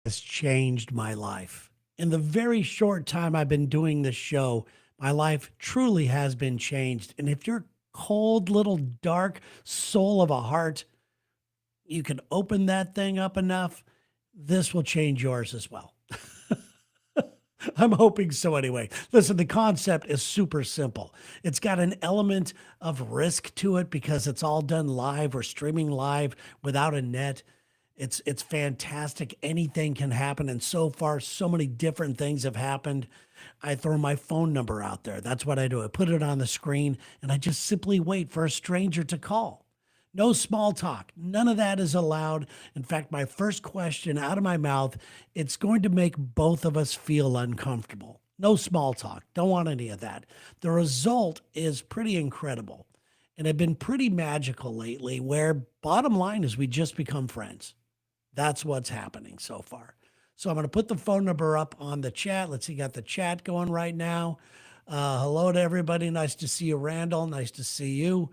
has changed my life. In the very short time I've been doing this show, my life truly has been changed. And if you're cold, little dark soul of a heart, you can open that thing up enough, this will change yours as well. I'm hoping so anyway. Listen, the concept is super simple. It's got an element of risk to it because it's all done live or streaming live without a net. It's fantastic. Anything can happen. And so far, so many different things have happened. I throw my phone number out there. That's what I do. I put it on the screen and I just simply wait for a stranger to call. No small talk. None of that is allowed. In fact, my first question out of my mouth, it's going to make both of us feel uncomfortable. No small talk. Don't want any of that. The result is pretty incredible. And have been pretty magical lately, where bottom line is we just become friends. That's what's happening so far. So I'm going to put the phone number up on the chat. Let's see, got the chat going right now. Hello to everybody. Nice to see you, Randall. Nice to see you.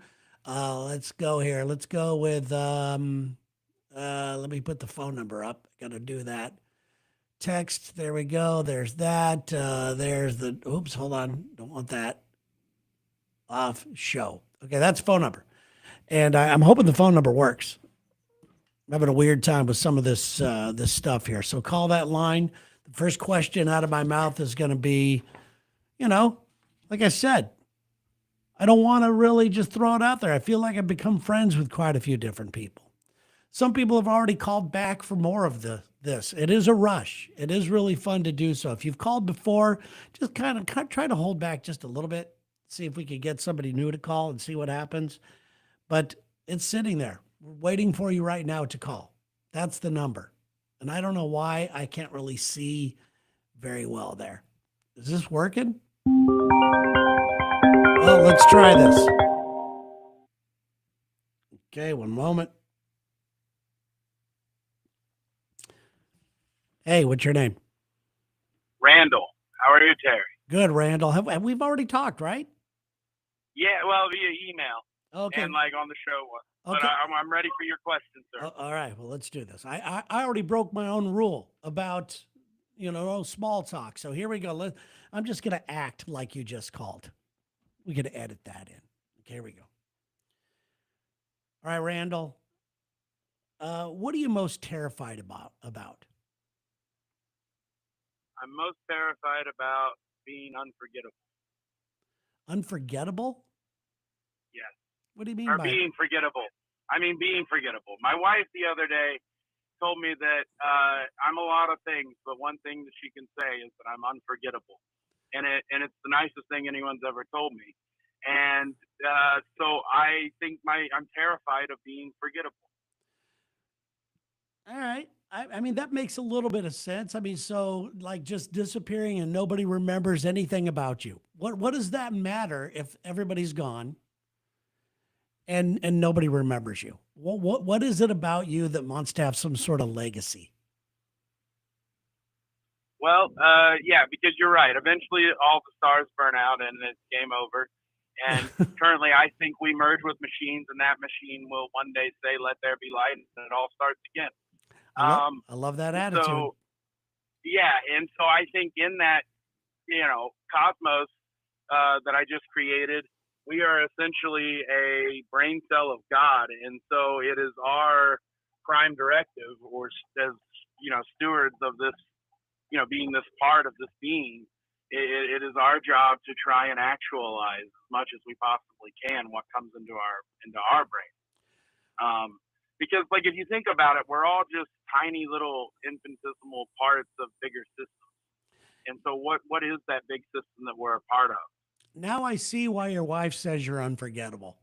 Let's go here. Let's go with, let me put the phone number up. Got to do that. Text. There we go. There's that. There's the, oops, hold on. Don't want that. Off show. Okay, that's phone number. And I'm hoping the phone number works. I'm having a weird time with some of this stuff here. So call that line. The first question out of my mouth is going to be, like I said, I don't want to really just throw it out there. I feel like I've become friends with quite a few different people. Some people have already called back for more of this. It is a rush. It is really fun to do so. If you've called before, just kind of try to hold back just a little bit. See if we could get somebody new to call and see what happens. But it's sitting there. We're waiting for you right now to call. That's the number. And I don't know why I can't really see very well there. Is this working? Well, let's try this. Okay, one moment. Hey, what's your name? Randall. How are you, Terry? Good, Randall. Have we've already talked, right? Yeah, well, via email Okay. and like on the show one. But Okay. I'm ready for your question, sir. All right. Well, let's do this. I already broke my own rule about, no small talk. So here we go. I'm just going to act like you just called. We could edit that in. Okay, here we go. All right, Randall. What are you most terrified about? I'm most terrified about being unforgettable. Unforgettable? Yes. What do you mean Or by being forgettable. I mean, being forgettable. My wife the other day told me that I'm a lot of things, but one thing that she can say is that I'm unforgettable. And it's the nicest thing anyone's ever told me. And so I think I'm terrified of being forgettable. All right. I mean, that makes a little bit of sense. I mean, so like just disappearing and nobody remembers anything about you. What does that matter if everybody's gone and nobody remembers you? What is it about you that wants to have some sort of legacy? Well, yeah, because you're right. Eventually, all the stars burn out and it's game over. And currently, I think we merge with machines, and that machine will one day say, "Let there be light," and it all starts again. I love that attitude. So, yeah, and so I think in that, cosmos that I just created, we are essentially a brain cell of God, and so it is our prime directive, or as stewards of this, being this part of this being, it is our job to try and actualize as much as we possibly can what comes into our brain. Because, like, if you think about it, we're all just tiny little infinitesimal parts of bigger systems. And so, what is that big system that we're a part of? Now I see why your wife says you're unforgettable.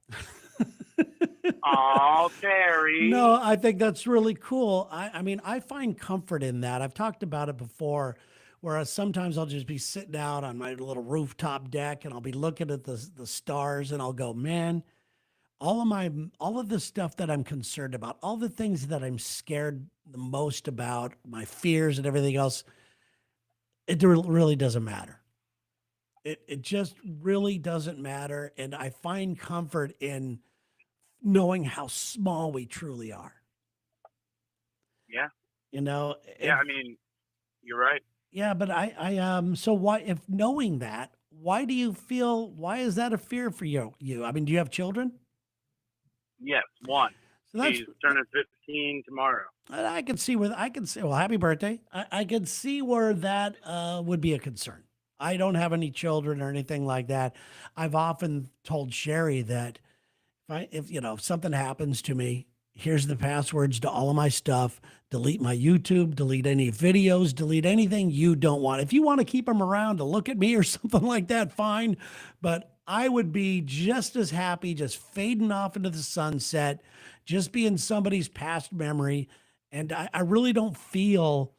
Oh, Terry. No, I think that's really cool. I mean, I find comfort in that. I've talked about it before, whereas sometimes I'll just be sitting out on my little rooftop deck and I'll be looking at the stars and I'll go, man, all of the stuff that I'm concerned about, all the things that I'm scared the most about, my fears and everything else, it really doesn't matter. It just really doesn't matter. And I find comfort in knowing how small we truly are. Yeah. You know, Yeah, if I mean, you're right. yeah, but so why, if knowing that, why do you feel, why is that a fear for you? I mean, do you have children? Yes, one. So that's, She's turning 15 tomorrow. I can see where I can see, well, happy birthday. I can see where that would be a concern. I don't have any children or anything like that. I've often told Sherry that if you know, if something happens to me, here's the passwords to all of my stuff. Delete my YouTube, delete any videos, delete anything you don't want. If you want to keep them around to look at me or something like that, fine. But I would be just as happy just fading off into the sunset, just being somebody's past memory. And I really don't feel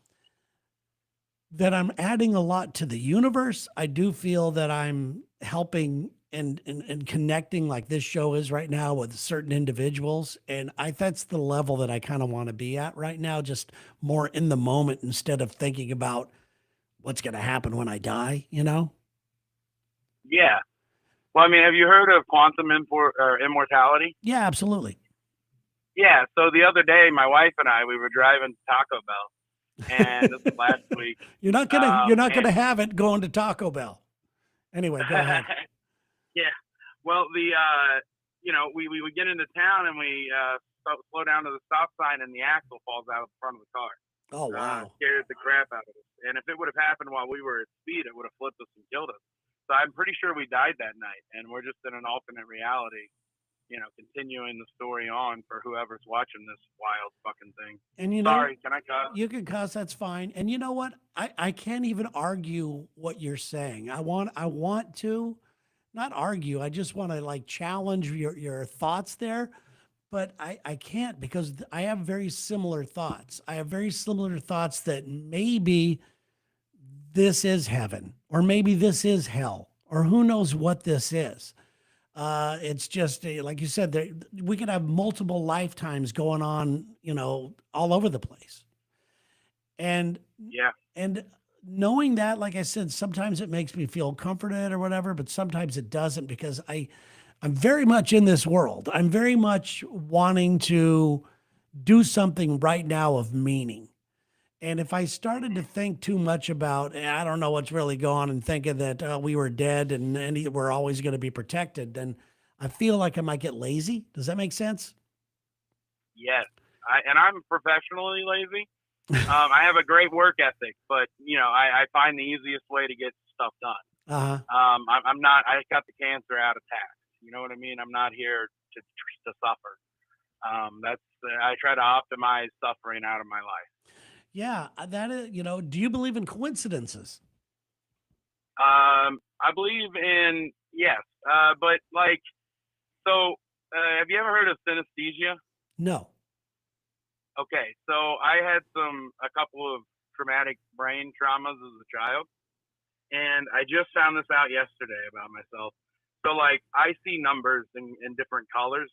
that I'm adding a lot to the universe. I do feel that I'm helping and connecting like this show is right now with certain individuals. And that's the level that I kind of want to be at right now, just more in the moment instead of thinking about what's going to happen when I die, you know? Yeah. Well, I mean, have you heard of quantum immortality? Yeah, absolutely. Yeah. So the other day, my wife and I, we were driving to Taco Bell, and this was last week. You're not And gonna have it going to Taco Bell. Anyway, go ahead. yeah. Well, we would get into town and we slow down to the stop sign, and the axle falls out of the front of the car. Oh wow. Scared the crap out of us. And if it would have happened while we were at speed, it would have flipped us and killed us. So I'm pretty sure we died that night, and we're just in an alternate reality, continuing the story on for whoever's watching this wild fucking thing. And you know, Sorry, can I cuss? you can cuss, that's fine. And you know what? I can't even argue what you're saying. I want to not argue. I just want to like challenge your thoughts there. But I can't because I have very similar thoughts. I have very similar thoughts that maybe this is heaven, or maybe this is hell, or who knows what this is. It's just like you said, we could have multiple lifetimes going on, you know, all over the place. And Yeah. and knowing that, like I said, sometimes it makes me feel comforted or whatever, but sometimes it doesn't because I'm very much in this world. I'm very much wanting to do something right now of meaning. And if I started to think too much about, I don't know what's really going on, and thinking that we were dead and we're always going to be protected, then I feel like I might get lazy. Does that make sense? Yes. I'm professionally lazy. I have a great work ethic, but I find the easiest way to get stuff done. Uh-huh. I'm not. I got the cancer out of tax. You know what I mean? I'm not here to suffer. I try to optimize suffering out of my life. Yeah, that is, you know, do you believe in coincidences? I believe in yes, but like so. Have you ever heard of synesthesia? No. Okay, so I had a couple of traumatic brain traumas as a child, and I just found this out yesterday about myself. So like I see numbers in different colors.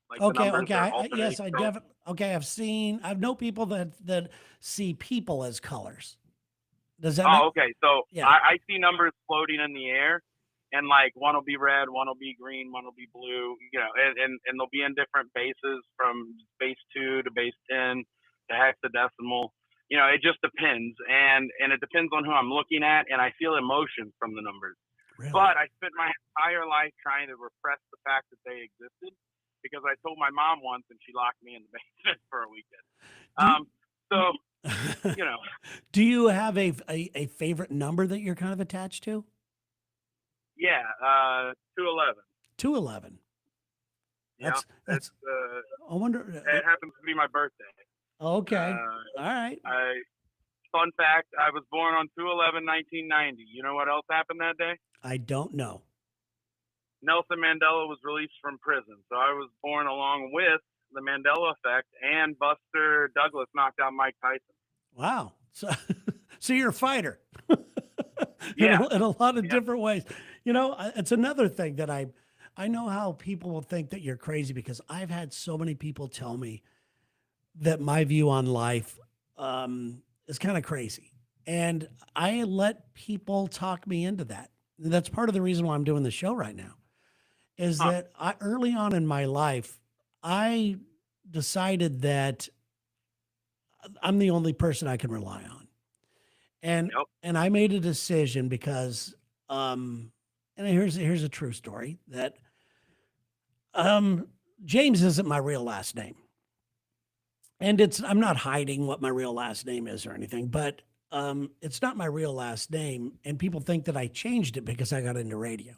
Like the Okay, numbers okay. are Yes, alternating I colors. definitely. Okay, I know people that see people as colors. Does that make? Oh, okay. So Yeah. I see numbers floating in the air, and like one will be red, one will be green, one will be blue. And they'll be in different bases from base 2 to base 10 to hexadecimal. It just depends, and it depends on who I'm looking at, and I feel emotions from the numbers. Really? But I spent my entire life trying to repress the fact that they existed because I told my mom once, and she locked me in the basement for a weekend. So you know. Do you have a favorite number that you're kind of attached to? Yeah, 211. 211. Yeah, That's. I wonder. it happens to be my birthday. Okay. All right. Fun fact: I was born on 2/11/1990. You know what else happened that day? I don't know. Nelson Mandela was released from prison, so I was born along with the Mandela effect, and Buster Douglas knocked out Mike Tyson. Wow. So, so you're a fighter. Yeah. In a lot of different ways. You know, it's another thing that I know how people will think that you're crazy because I've had so many people tell me that my view on life is kind of crazy. And I let people talk me into that. And that's part of the reason why I'm doing the show right now is that early on in my life, I decided that I'm the only person I can rely on. And Yep. and I made a decision because um and here's a true story that um James isn't my real last name. And I'm not hiding what my real last name is or anything, but it's not my real last name and people think that I changed it because I got into radio.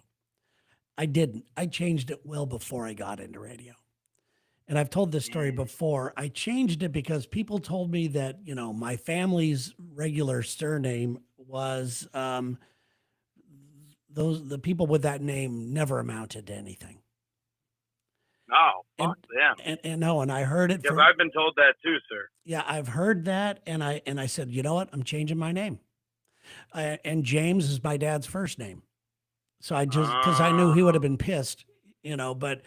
I didn't. I changed it well before I got into radio. And I've told this story Mm. before. I changed it because people told me that, my family's regular surname was the people with that name never amounted to anything. Oh, And fuck them. and I heard it Because from I've been told that too, sir. yeah, I've heard that and I said, "You know what? I'm changing my name." And James is my dad's first name. So I just because I knew he would have Oh, been pissed, but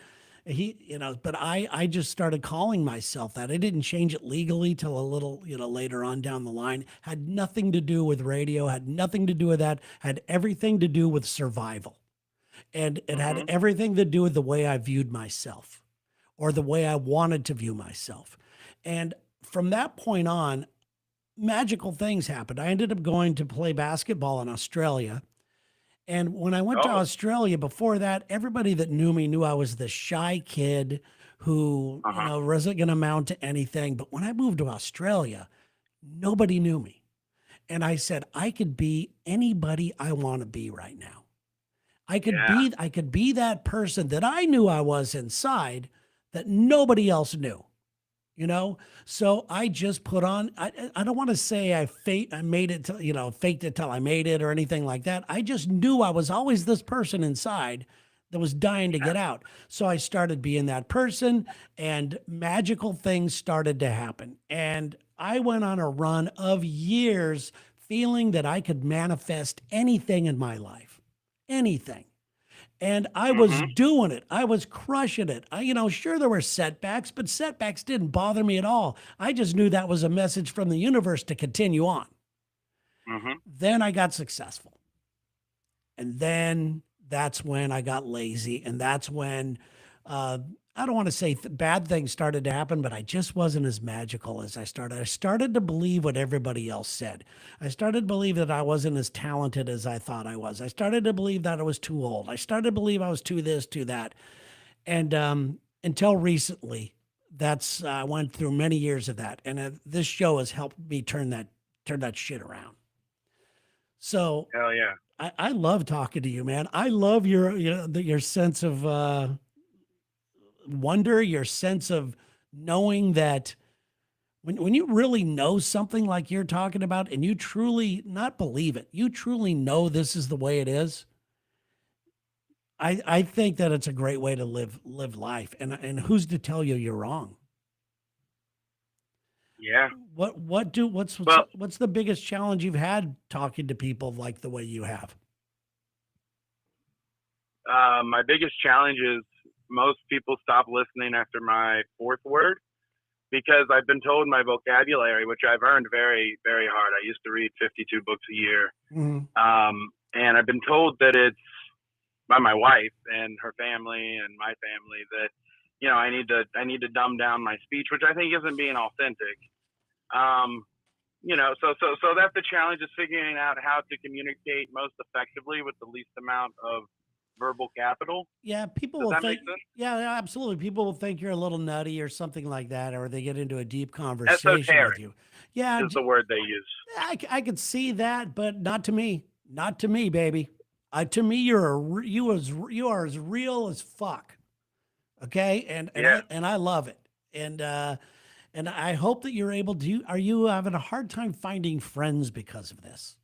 but I just started calling myself that. I didn't change it legally till a little, later on down the line. Had nothing to do with radio, had nothing to do with that, had everything to do with survival. And it had mhm. everything to do with the way I viewed myself or the way I wanted to view myself. And from that point on, magical things happened. I ended up going to play basketball in Australia and when I went to Oh, Australia before that, everybody that knew me knew I was the shy kid who, uh-huh. wasn't going to amount to anything. But when I moved to Australia, nobody knew me. And I said, I could be anybody I want to be right now. Yeah. I could be that person that I knew I was inside that nobody else knew, you know? So I just put on, I don't want to say I made it, to, faked it till I made it or anything like that. I just knew I was always this person inside that was dying to Yeah. get out. So I started being that person and magical things started to happen. And I went on a run of years feeling that I could manifest anything in my life, anything. And I was Mhm. doing it. I was crushing it. Sure, there were setbacks, but setbacks didn't bother me at all. I just knew that was a message from the universe to continue on. Mhm. Then I got successful. And then that's when I got lazy. And that's when uh, I don't want to say bad things started to happen, but I just wasn't as magical as I started. I started to believe what everybody else said. I started to believe that I wasn't as talented as I thought I was. I started to believe that I was too old. I started to believe I was too this, too that. And until recently, I went through many years of that. And this show has helped me turn that shit around. So Hell yeah. I love talking to you, man. I love your sense of wonder, your sense of knowing that when you really know something like you're talking about and you truly not believe it, you truly know this is the way it is. I think that it's a great way to live life. And who's to tell you you're wrong? Yeah. Well, What's the biggest challenge you've had talking to people like the way you have? my biggest challenge is most people stop listening after my fourth word because I've been told my vocabulary, which I've earned very, very hard. I used to read 52 books a year. Mhm. And I've been told that it's by my wife and her family and my family that, I need to dumb down my speech, which I think isn't being authentic. Um, so that's the challenge is figuring out how to communicate most effectively with the least amount of verbal capital. Yeah, people Does will that make think, sense? yeah, yeah, absolutely. People will think you're a little nutty or something like that, or they get into a deep conversation with Esoteric you. Yeah, is the word they use. I could see that, but not to me. Not to me, baby. To me, you are as real as fuck. Okay, Yeah. and I love it, and I hope that you're able to. Are you having a hard time finding friends because of this?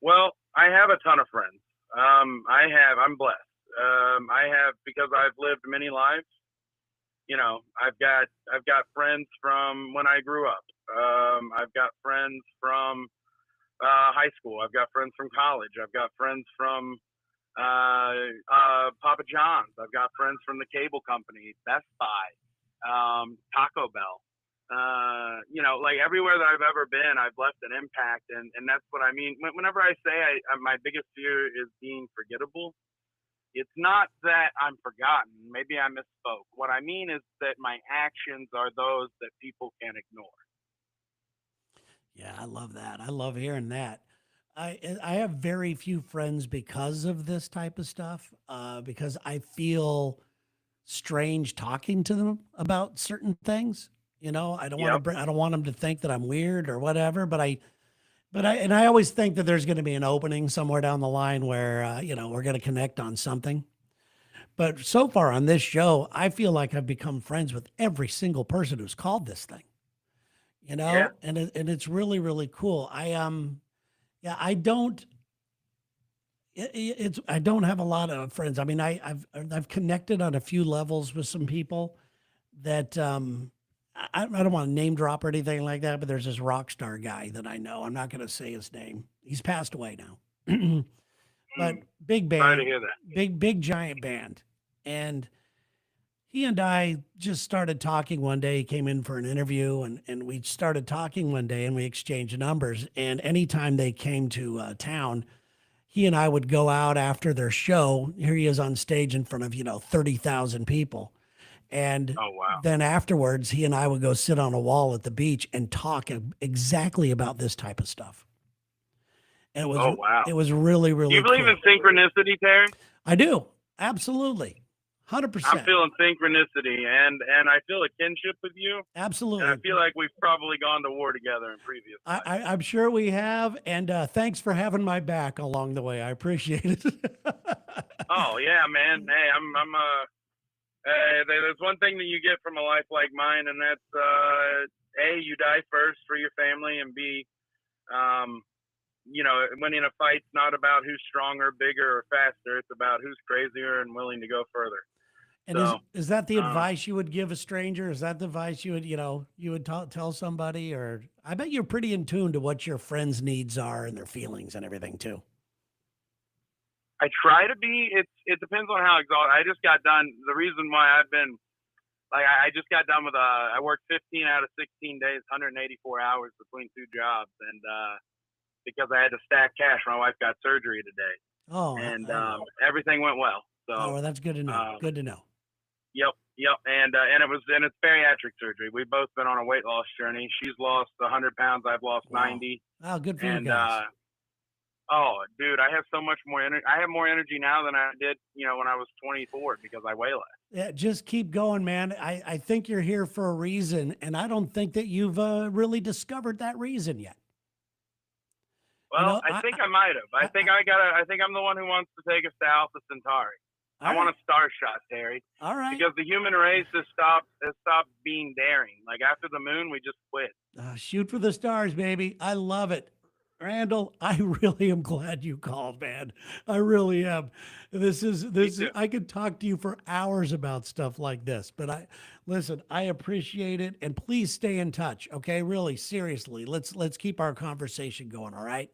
Well, I have a ton of friends. I'm blessed. I have because I've lived many lives. I've got friends from when I grew up. I've got friends from high school. I've got friends from college. I've got friends from Papa John's. I've got friends from the cable company, Best Buy, Taco Bell. Like everywhere that I've ever been, I've left an impact, and that's what I mean. Whenever I say my biggest fear is being forgettable, It's not that I'm forgotten. Maybe I misspoke. What I mean is that my actions are those that people can't ignore. Yeah, I love that. I love hearing that. I have very few friends because of this type of stuff. Because I feel strange talking to them about certain things. You know, I don't want to Yep. bring, I don't want them to think that I'm weird or whatever. And I always think that there's going to be an opening somewhere down the line where we're going to connect on something. But so far on this show, I feel like I've become friends with every single person who's called this thing. Yeah. And it's really really cool. Yeah, I don't. It's I don't have a lot of friends. I mean, I've connected on a few levels with some people that I don't want to name drop or anything like that, but there's this rock star guy that I know. I'm not going to say his name. He's passed away now, but big Sorry to band, hear that. big giant band, and he and I just started talking one day. He came in for an interview, and we started talking one day, and we exchanged numbers. And anytime they came to town, he and I would go out after their show. Here he is on stage in front of 30,000 people, and Oh wow. then afterwards, he and I would go sit on a wall at the beach and talk exactly about this type of stuff. And Oh wow. it was really Do really you believe cool. in synchronicity, Terry? I do, absolutely, I'm 100%, feeling synchronicity, and I feel a kinship with you, and I absolutely. feel like we've probably gone to war together in previous lives. I'm sure we have, and thanks for having my back along the way. I appreciate it. Oh yeah, man. Hey, there's one thing that you get from a life like mine, and that's A, you die first for your family, and B, winning a fight's not about who's stronger, bigger, or faster. It's about who's crazier and willing to go further. And So, is that the um, advice you would give a stranger? Is that the advice you would tell somebody? Or I bet you're pretty in tune to what your friends' needs are and their feelings and everything too. I try to be. It depends on how exhausted. I just got done. The reason why I've been I just got done with I worked 15 out of 16 days, 184 hours between two jobs, and because I had to stack cash, my wife got surgery today, Oh, and everything went well. So, well, that's good to know. Good to know. Yep, and it's bariatric surgery. We've both been on a weight loss journey. She's lost 100 pounds. I've lost Wow. 90. Oh, good for you And guys. oh, dude, I have so much more energy. I have more energy now than I did, when I was 24 because I weigh less. Yeah, just keep going, man. I think you're here for a reason, and I don't think that you've really discovered that reason yet. Well, I think I might have. I think I'm the one who wants to take us to Alpha Centauri. I want a star shot, Terry. All right. Because the human race has stopped being daring. Like after the moon, we just quit. Shoot for the stars, baby. I love it. Randall, I really am glad you called, man. I really am. This is I could talk to you for hours about stuff like this, but listen, I appreciate it, and please stay in touch. Okay, really, seriously. Let's keep our conversation going. All right.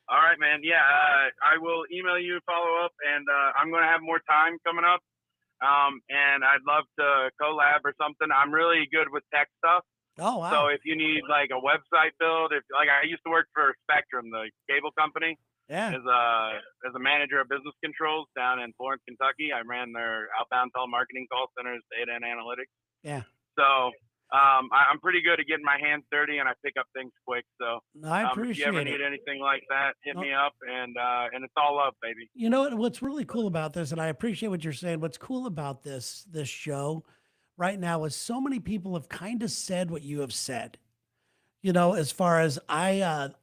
All right, man. Yeah, I will email you, follow up, and I'm going to have more time coming up. And I'd love to collab or something. I'm really good with tech stuff. Oh, wow. So if you need like a website build, I used to work for Spectrum, the cable company, Yeah. as a manager of business controls down in Florence, Kentucky. I ran their outbound telemarketing call centers, data and analytics. Yeah. So I'm pretty good at getting my hands dirty, and I pick up things quick. So I if appreciate you ever it. need anything like that, hit me up, and it's all up, baby. You know what's really cool about this, and I appreciate what you're saying. What's cool about this show right now is so many people have kind of said what you have said. As far as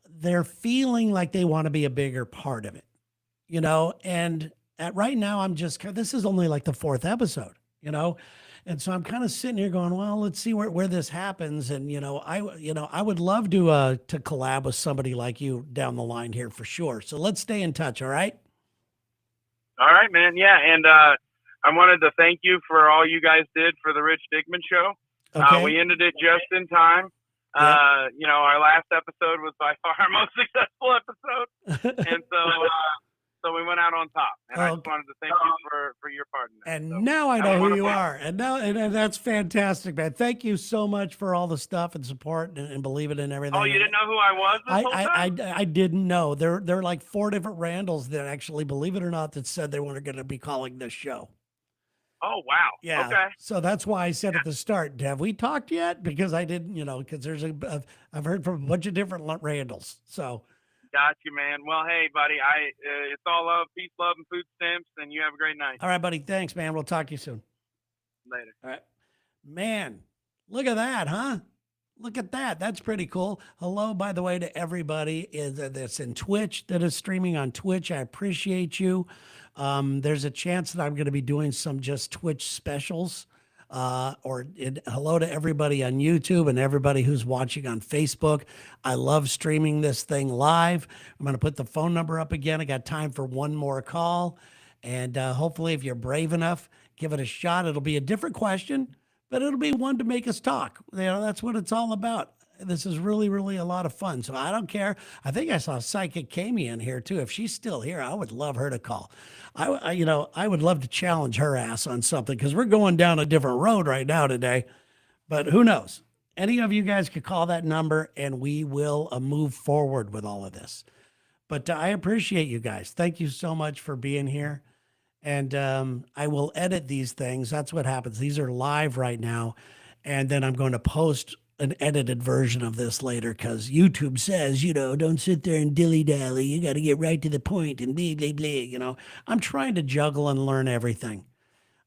they're feeling like they want to be a bigger part of it. And right now this is only like the 4th episode. And so I'm kind of sitting here going, well, let's see where this happens. And I would love to collab with somebody like you down the line here for sure. So let's stay in touch. All right. All right, man. Yeah, and I wanted to thank you for all you guys did for the Rich Dickman show. Okay. We ended it just in time. Yep. Our last episode was by far our most successful episode, and so so we went out on top. And I just Okay. wanted to thank you for your part in that. And So now I that know was who one of you my- are. And that's fantastic, man. Thank you so much for all the stuff and support and believing in everything. Oh, you didn't know who I was this whole time? I didn't know. There are like 4 different Randalls that actually, believe it or not, that said they weren't going to be calling this show. Oh, wow. Yeah. Okay. So that's why I said at the start, have we talked yet? Because I didn't, because I've heard from a bunch of different Randalls. So Got you, man. Well, hey, buddy, it's all love, peace, love, and food stamps, and you have a great night. all right, buddy. Thanks, man. We'll talk to you soon. Later. All right. Man, look at that, huh? Look at that. That's pretty cool. Hello, by the way, to everybody that's in Twitch, that is streaming on Twitch. I appreciate you. There's a chance that I'm going to be doing some just Twitch specials. Hello to everybody on YouTube and everybody who's watching on Facebook. I love streaming this thing live. I'm going to put the phone number up again. I got time for one more call. And hopefully, if you're brave enough, give it a shot. It'll be a different question, but it'll be one to make us talk. That's what it's all about. This is really, really a lot of fun. So I don't care. I think I saw Psychic Kami in here too. If she's still here, I would love her to call. I would love to challenge her ass on something because we're going down a different road right now today. But who knows? Any of you guys could call that number and we will move forward with all of this. But I appreciate you guys. Thank you so much for being here. And I will edit these things. That's what happens. These are live right now. And then I'm going to post an edited version of this later because YouTube says, don't sit there and dilly-dally. You got to get right to the point and blah, blah, blah. I'm trying to juggle and learn everything.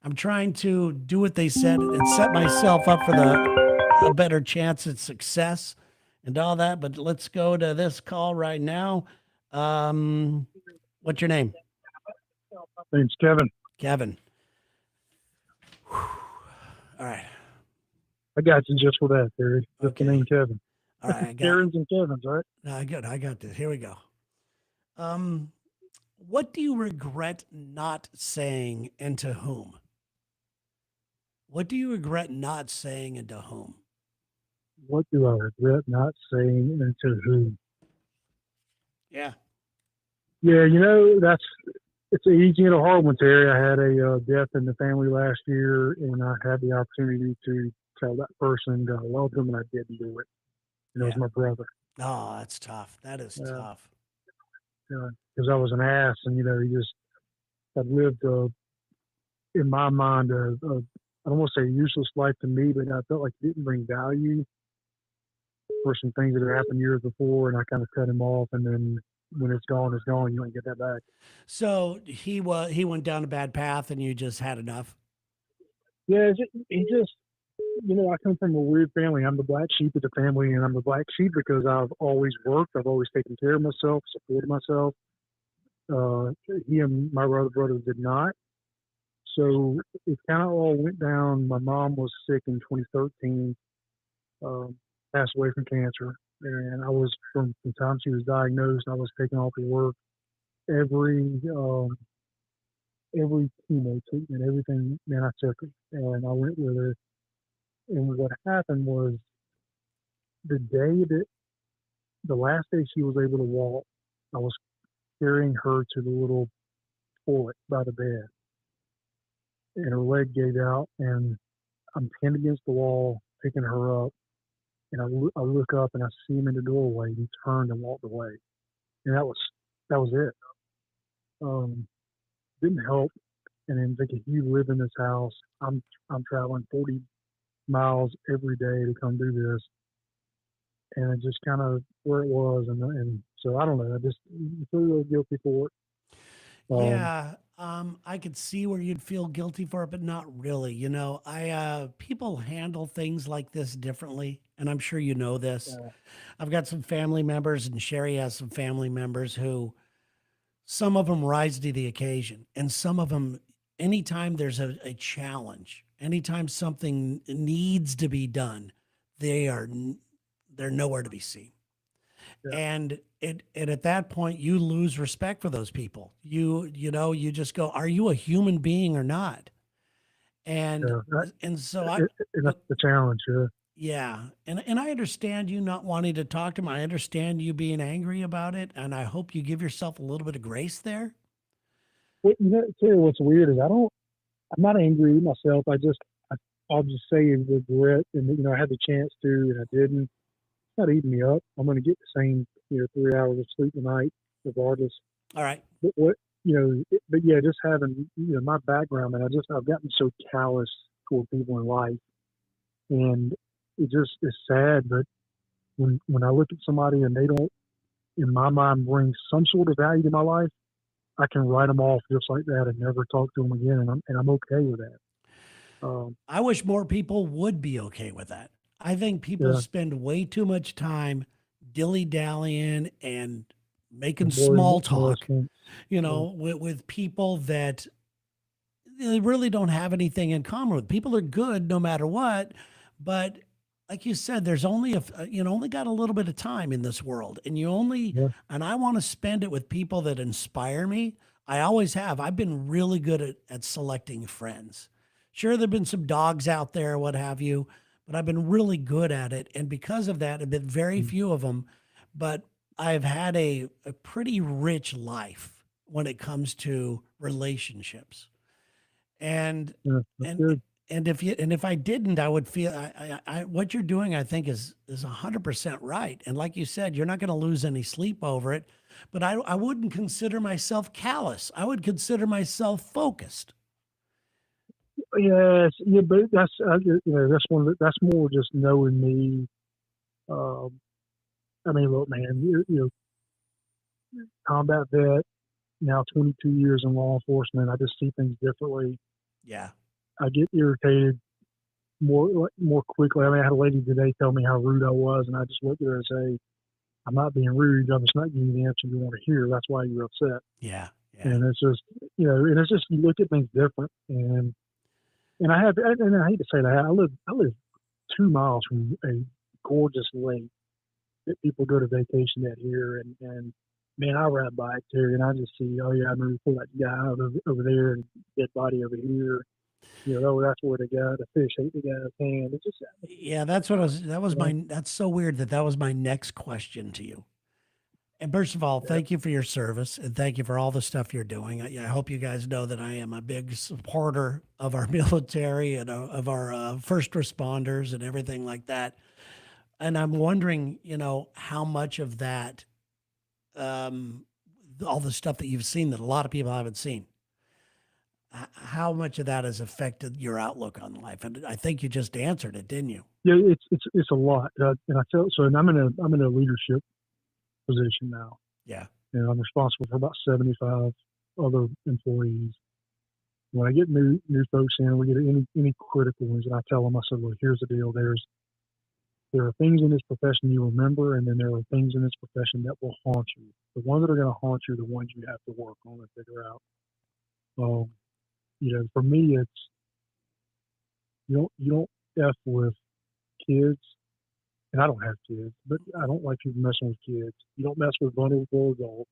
I'm trying to do what they said and set myself up for a better chance at success and all that. But let's go to this call right now. What's your name? Name's Kevin. Kevin. Whew. All right. I got you just for that, Terry. Just Okay. the name Kevin. All right. I got Karen's and Kevin's, right? No, I got this. Here we go. What do you regret not saying and to whom? What do you regret not saying and to whom? What do I regret not saying and to whom? Yeah. Yeah, it's an easy and a hard one, Terry. I had a death in the family last year, and I had the opportunity to tell that person that I loved them, and I didn't do it. And it was Yeah. my brother. Oh, that's tough. That is Yeah. tough. Because I was an ass, and I'd lived in my mind I don't want to say useless life to me, but I felt like it didn't bring value for some things that had happened years before, and I kind of cut him off. And then when it's gone, it's gone. You don't get that back. So he went down a bad path and you just had enough. Yeah, I come from a weird family. I'm the black sheep of the family, and I'm the black sheep because I've always worked. I've always taken care of myself, supported myself. He and my other brother did not. So it kind of all went down. My mom was sick in 2013, passed away from cancer. And I was, from the time she was diagnosed, I was taking off of work every chemo treatment, everything, man, I took it. And I went with her. And what happened was the last day she was able to walk, I was carrying her to the little toilet by the bed. And her leg gave out, and I'm pinned against the wall, picking her up. And I look up and I see him in the doorway. He turned and walked away. And that was it. Didn't help. And then thinking, you live in this house. I'm traveling 40 miles every day to come do this. And it just kind of where it was. And so I don't know. I just feel a little guilty for it. Yeah. I could see where you'd feel guilty for it, but not really. People handle things like this differently, and I'm sure you know this. Yeah. I've got some family members, and Sherry has some family members who, some of them rise to the occasion, and some of them, anytime there's a challenge, anytime something needs to be done, they're nowhere to be seen. Yeah. And at that point, you lose respect for those people. You just go, are you a human being or not? And so that's the challenge. Yeah. yeah. And I understand you not wanting to talk to them. I understand you being angry about it. And I hope you give yourself a little bit of grace there. Terry, what's weird is I'm not angry at myself. I'll just say regret, and I had the chance to, and I didn't. It's not eating me up. I'm going to get the same, 3 hours of sleep a night, regardless. All right. But but yeah, just having, my background, and I've gotten so callous toward people in life, and it just is sad. But when I look at somebody and they don't, in my mind, bring some sort of value to my life, I can write them off just like that and never talk to them again, and I'm okay with that. I wish more people would be okay with that. I think people Yeah, spend way too much time dilly dallying and making more small more talk, sense. Yeah, with people that they really don't have anything in common with. People are good no matter what, but like you said, there's only only got a little bit of time in this world, and yeah, and I want to spend it with people that inspire me. I always have. I've been really good at selecting friends. Sure, there've been some dogs out there, what have you, but I've been really good at it, and because of that, I've been very mm, few of them, but I've had a pretty rich life when it comes to relationships. And yeah. That's and good. and if I didn't, I would feel what you're doing, I think is 100% right. And like you said, you're not going to lose any sleep over it. But I wouldn't consider myself callous. I would consider myself focused. Yes, yeah, but that's that's more just knowing me. Um, I mean, look, man, combat vet, now 22 years in law enforcement. I just see things differently. Yeah. I get irritated more quickly. I mean, I had a lady today tell me how rude I was, and I just looked at her and say, "I'm not being rude. I'm just not giving you the answer you want to hear. That's why you're upset." Yeah. Yeah. And it's just, and it's just you look at things different. And I hate to say that I live 2 miles from a gorgeous lake that people go to vacation at here, and man, I ride by it too, and I just see, oh yeah, I remember pull that guy out over there and dead body over here. Oh, that's where they got the fish ate the guy's hand. It's just, Yeah, that's what I was that was you know, my that's so weird that was my next question to you. And first of all, yeah, thank you for your service and thank you for all the stuff you're doing. I hope you guys know that I am a big supporter of our military and of our first responders and everything like that. And I'm wondering, how much of that, um, all the stuff that you've seen that a lot of people haven't seen, how much of that has affected your outlook on life? And I think you just answered it, didn't you? yeah, it's a lot, and I felt so. And I'm in a leadership position now, Yeah. and I'm responsible for about 75 other employees. When I get new folks in, we get any critical ones, and I tell them, I said, look, here's the deal. There are things in this profession you remember, and then there are things in this profession that will haunt you. The ones that are going to haunt you are the ones you have to work on and figure out. Um, for me, it's you don't f with kids, and I don't have kids, but I don't like people messing with kids. You don't mess with vulnerable adults.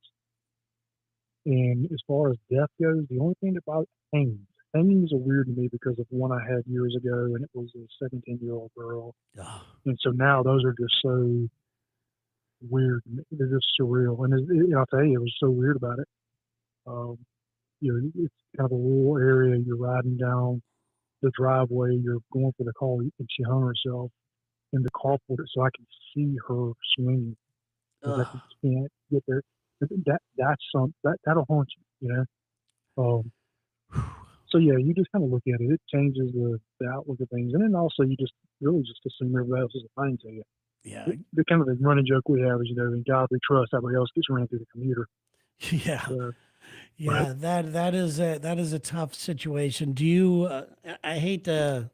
And as far as death goes, the only thing about hangings are weird to me because of one I had years ago, and it was a 17-year-old girl. Oh, And so now those are just so weird. They're just surreal. And I'll tell you, it was so weird about it. Um, it's kind of a rural area. You're riding down the driveway. You're going for the call, and she hung herself in the carport, so I could see her swinging because I ugh. can't get there. That'll haunt you, Um, so yeah, you just kind of look at it. It changes the outlook of things, and then also you just really just assume everybody else is lying to you. Yeah. The kind of the running joke we have is, in God we trust, everybody else gets ran through the commuter. Yeah. Uh, but Yeah, that is a tough situation. Do you? I hate to,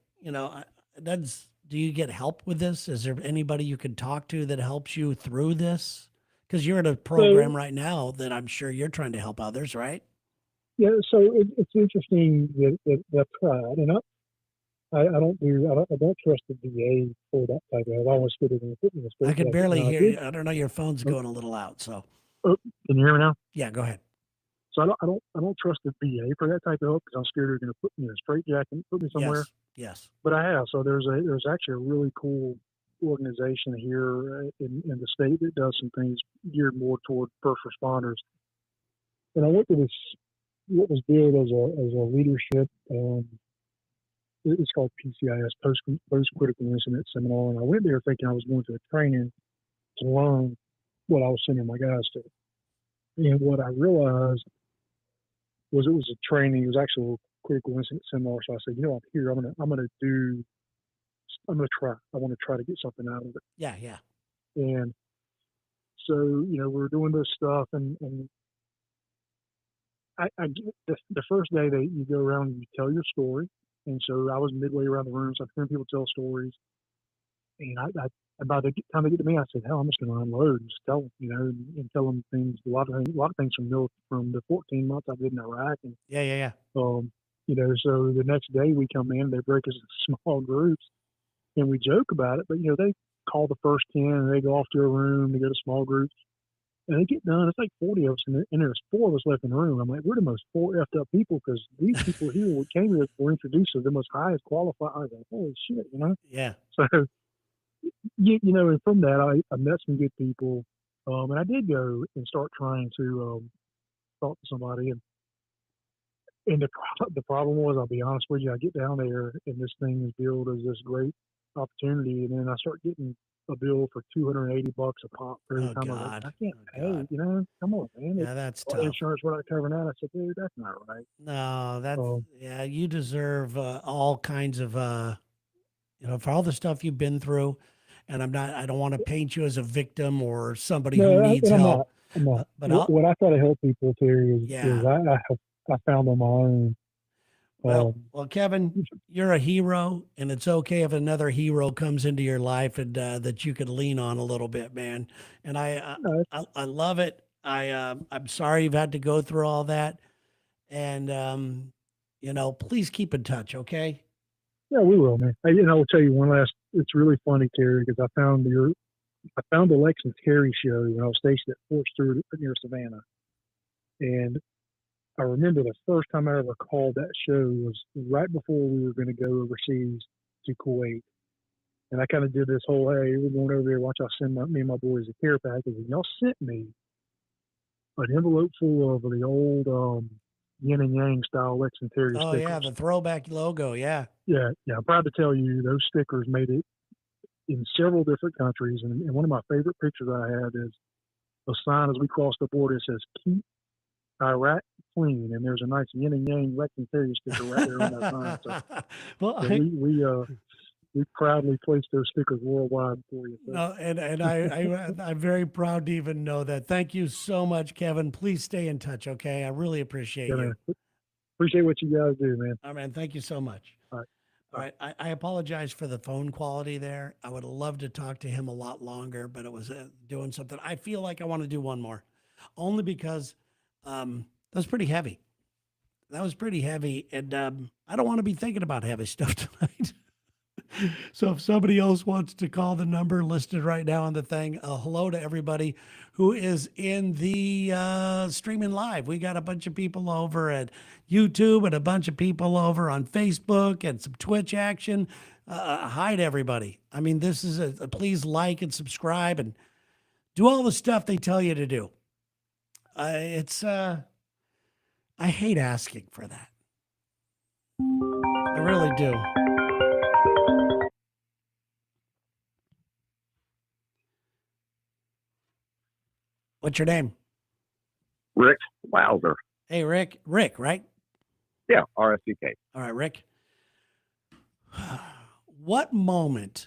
that's. Do you get help with this? Is there anybody you can talk to that helps you through this? Because you're in a so program right now that I'm sure you're trying to help others, right? yeah, so it's interesting that tried, and I don't trust the VA for that type of. I always put it in the I straight could jacket. barely Now I hear did. you. I don't know. Your phone's Oh, going a little out. So can you hear me now? yeah, go ahead. So I don't trust the VA for that type of help because I'm scared they're going to put me in a straight jacket and put me somewhere. Yes. Yes. But I have. So there's actually a really cool organization here in the state that does some things geared more toward first responders. And I went to this what was billed as a leadership. It's called PCIS, post critical incident seminar, and I went there thinking I was going to a training to learn what I was sending my guys to. And what I realized was it was a training. It was actually a critical incident seminar. So I said, I'm here. I'm gonna try. I want to try to get something out of it. Yeah, yeah. And so we're doing this stuff, and I the first day that you go around and you tell your story. And so I was midway around the room, so I'm hearing people tell stories. And I about the time they get to me, I said, "Hell, I'm just going to unload and just tell them, and tell them things, a lot of things from the 14 months I did in Iraq." And Yeah. so the next day we come in, they break us into small groups, and we joke about it. But they call the first 10, and they go off to a room, they go to small groups. And they get done. It's like 40 of us, and there's 4 of us left in the room. I'm like, we're the most 4 effed up people because these people here we came here were introduced as the most highest qualified. I was like, holy shit, Yeah. So, and from that, I met some good people, and I did go and start trying to talk to somebody. And the problem was, I'll be honest with you, I get down there, and this thing is billed as this great opportunity, and then I start getting a bill for $280 a pop for every Oh, time. God. I can't pay. God. Come on, man. Yeah, that's tough. Insurance, what I cover now. I said, dude, that's not right. No, that's yeah. You deserve all kinds of for all the stuff you've been through. And I don't want to paint you as a victim or somebody who needs help. I'm not. But what I try to help people, Terry, is I found on my own. Well, Kevin, you're a hero, and it's okay if another hero comes into your life and that you could lean on a little bit, man. And I love it. I'm sorry you've had to go through all that, and please keep in touch, okay? Yeah, we will, man. I'll tell you one last. It's really funny, Terry, because I found the Lex and Terry show when I was stationed at Fort Stewart near Savannah, and I remember the first time I ever called that show was right before we were going to go overseas to Kuwait. And I kind of did this whole, hey, we're going over there, watch I send me and my boys a care package. And y'all sent me an envelope full of the old yin and yang style Lex and Terry stickers. Yeah, the throwback logo, yeah. Yeah. I'm proud to tell you those stickers made it in several different countries. And one of my favorite pictures I have is a sign as we cross the border. It says, keep Iraq clean, and there's a nice yin and yang Lex and Terry sticker right there on that sign. So, we proudly place those stickers worldwide for you. So. No, and I'm very proud to even know that. Thank you so much, Kevin. Please stay in touch, okay? I really appreciate you. Man. Appreciate what you guys do, man. All right, man. Thank you so much. All right. All right. I apologize for the phone quality there. I would have loved to talk to him a lot longer, but it was doing something. I feel like I want to do one more, only because that was pretty heavy. That was pretty heavy, and I don't want to be thinking about heavy stuff tonight. So if somebody else wants to call the number listed right now on the thing, hello to everybody who is in the streaming live. We got a bunch of people over at YouTube and a bunch of people over on Facebook and some Twitch action. Hi to everybody. I mean, this is please like and subscribe and do all the stuff they tell you to do. I hate asking for that. I really do. What's your name? Rick Wowzer. Hey, Rick. Rick, right? Yeah, RSCK. All right, Rick. What moment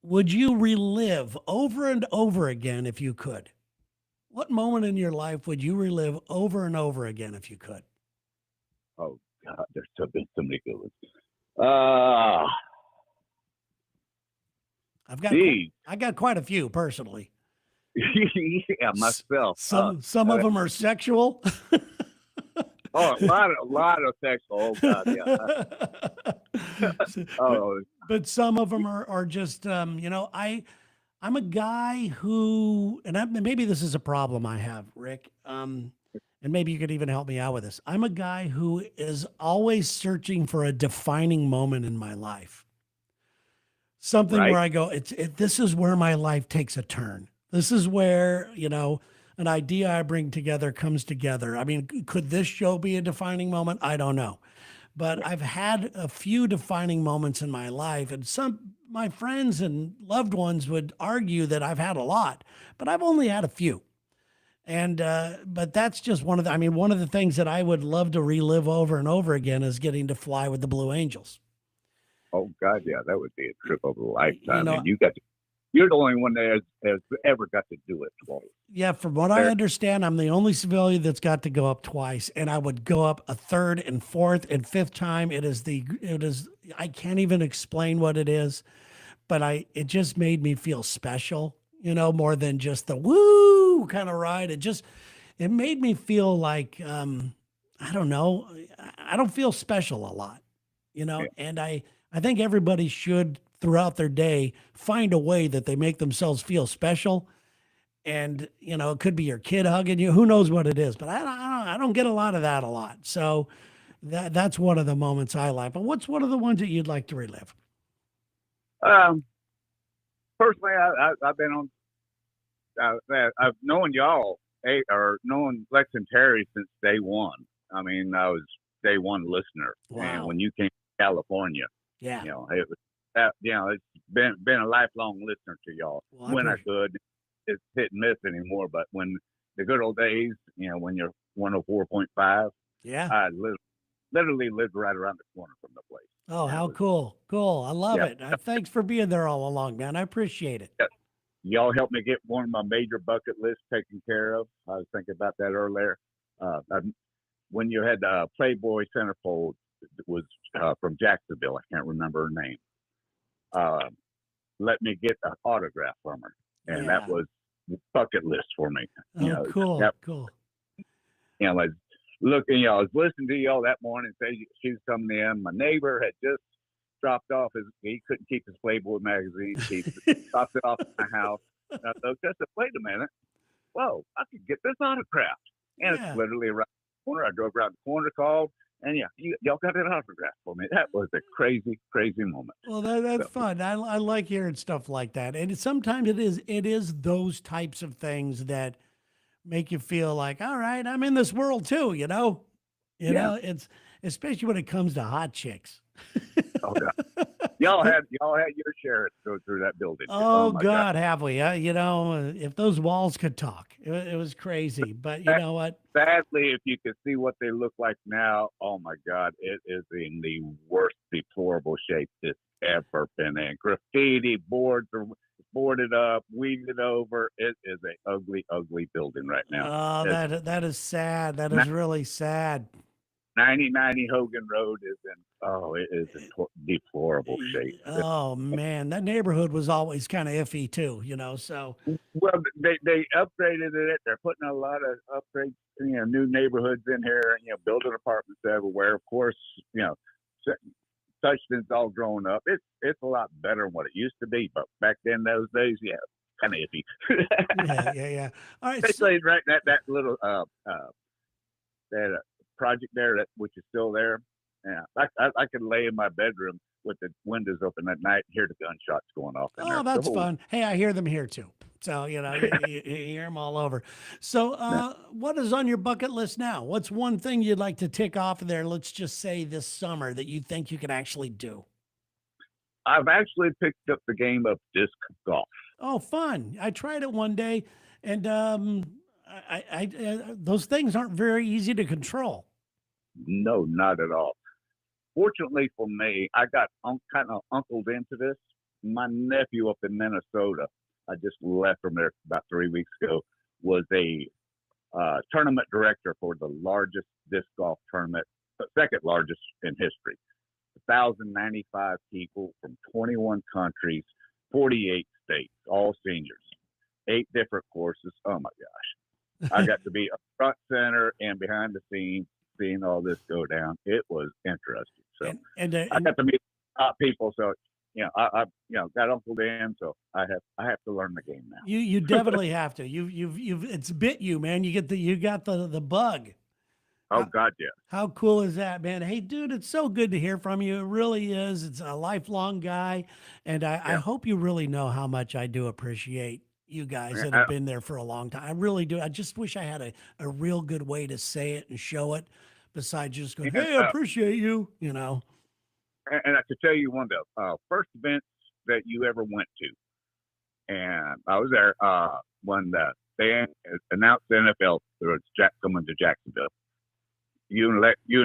would you relive over and over again if you could? What moment in your life would you relive over and over again if you could? Oh, God, there's been so many good ones. I got quite a few personally. Yeah, myself. Some of them are sexual. Oh, a lot of sexual. Oh, God, yeah. But some of them are just, I'm a guy who, and maybe this is a problem I have, Rick, and maybe you could even help me out with this. I'm a guy who is always searching for a defining moment in my life. Something where I go, this is where my life takes a turn. This is where, an idea I bring together comes together. I mean, could this show be a defining moment? I don't know. But I've had a few defining moments in my life, and some my friends and loved ones would argue that I've had a lot, but I've only had a few. And but that's just one of the. I mean, one of the things that I would love to relive over and over again is getting to fly with the Blue Angels. Oh God, yeah, that would be a trip of a lifetime. know, And you're the only one that has ever got to do it twice. Yeah, from what I understand, I'm the only civilian that's got to go up twice, and I would go up a third and fourth and fifth time. I can't even explain what it is, but it just made me feel special, more than just the woo kind of ride. It made me feel like, I don't know, I don't feel special a lot, Yeah. and I think everybody should throughout their day find a way that they make themselves feel special. And it could be your kid hugging you, who knows what it is, but I don't get a lot of that a lot. So that's one of the moments I like. But what's one of the ones that you'd like to relive? Personally, I've been on. I've known y'all, or known Lex and Terry since day one. I mean, I was day one listener, and Wow. when you came to California, Yeah. it was that. It's been a lifelong listener to y'all. Well, I When I appreciate- could, it's hit and miss anymore. But when the good old days, when you're 104.5, Yeah. I literally lived right around the corner from the place. Oh, Yeah, it how was- cool. Cool. I love Yeah. it. Thanks for being there all along, man. I appreciate it. Y'all helped me get one of my major bucket lists taken care of. I was thinking about that earlier. When you had Playboy Centerfold, it was from Jacksonville. I can't remember her name. Let me get an autograph from her, and Yeah. that was bucket list for me. Oh, cool. That, Cool. I was looking. I was listening to y'all that morning. Say she was coming in. My neighbor had just dropped off he couldn't keep his Playboy magazine. He dropped it off at my house. And I thought, wait a minute. Whoa, I could get this autograph. And Yeah. it's literally around the corner. I drove around the corner, called, and y'all got an autograph for me. That was a crazy, crazy moment. Well, that's So, fun. I like hearing stuff like that. And sometimes it is those types of things that make you feel like, all right, I'm in this world too, Yeah. it's especially when it comes to hot chicks. oh God. Y'all had your share to go through that building. Oh my God, have we? If those walls could talk, it was crazy. But you know what? Sadly, if you could see what they look like now, oh my God, it is in the worst deplorable shape it's ever been in. Graffiti, boards are boarded up, weeded over. It is an ugly, ugly building right now. Oh, that is sad. That is really sad. 9090 Hogan Road is it is in deplorable shape. Oh man, that neighborhood was always kind of iffy too, so Well, they upgraded it. They're putting a lot of upgrades, new neighborhoods in here, building apartments everywhere. Of course, Touchton's all grown up. It's a lot better than what it used to be. But back then, those days, yeah, kind of iffy. yeah. All right. Especially right that little that project there, which is still there. Yeah, I could lay in my bedroom with the windows open at night and hear the gunshots going off in there. Oh, that's fun. Hey, I hear them here too. So, you hear them all over. So, what is on your bucket list now? What's one thing you'd like to tick off of there? Let's just say this summer that you think you can actually do. I've actually picked up the game of disc golf. Oh, fun. I tried it one day and, those things aren't very easy to control. No, not at all. Fortunately for me, I got kind of uncled into this. My nephew up in Minnesota, I just left from there about 3 weeks ago, was a tournament director for the largest disc golf tournament, the second largest in history. 1,095 people from 21 countries, 48 states, all seniors, 8 different courses. Oh my gosh. I got to be a front center and behind the scenes, seeing all this go down. It was interesting. So I got to meet top people. So I got Uncle Dan. So I have to learn the game now. You definitely have to. You've it's bit you, man. You got the bug. Oh God, yeah. How cool is that, man? Hey, dude, it's so good to hear from you. It really is. It's a lifelong guy, and I hope you really know how much I do appreciate you guys Yeah, that have been there for a long time. I really do. I just wish I had a real good way to say it and show it besides just going, And, hey, I appreciate you, you know. and I could tell you one of the first events that you ever went to, and I was there when they announced the NFL was coming to Jacksonville. You and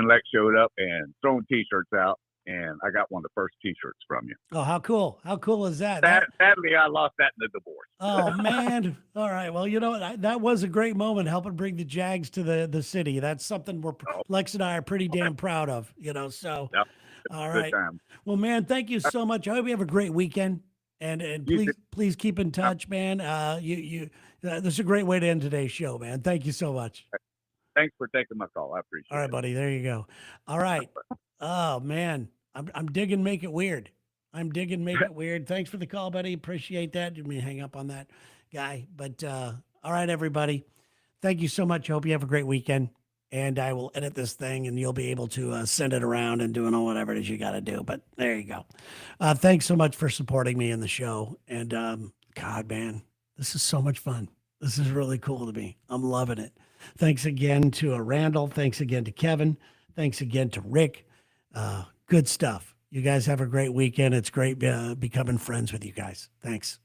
Lex showed up and throwing T-shirts out, and I got one of the first T-shirts from you. Oh, how cool. How cool is that? Sadly, I lost that in the divorce. Oh man. All right. Well, you know what? That was a great moment helping bring the Jags to the city. That's something Lex and I are pretty damn proud of, you know. So Yep. all Good right. time. Well, man, thank you so much. I hope you have a great weekend. And You please keep in touch, man. This is a great way to end today's show, man. Thank you so much. Thanks for taking my call. I appreciate All right, it. buddy. There you go. All right. Oh man, I'm digging Make It Weird. I'm digging Make It Weird. Thanks for the call, buddy. Appreciate that. Didn't mean to hang up on that guy. But all right, everybody. Thank you so much. Hope you have a great weekend. And I will edit this thing and you'll be able to send it around and doing all whatever it is you got to do. But there you go. Thanks so much for supporting me in the show. And God, man, this is so much fun. This is really cool to me. I'm loving it. Thanks again to Randall. Thanks again to Kevin. Thanks again to Rick. Good stuff. You guys have a great weekend. It's great becoming friends with you guys. Thanks.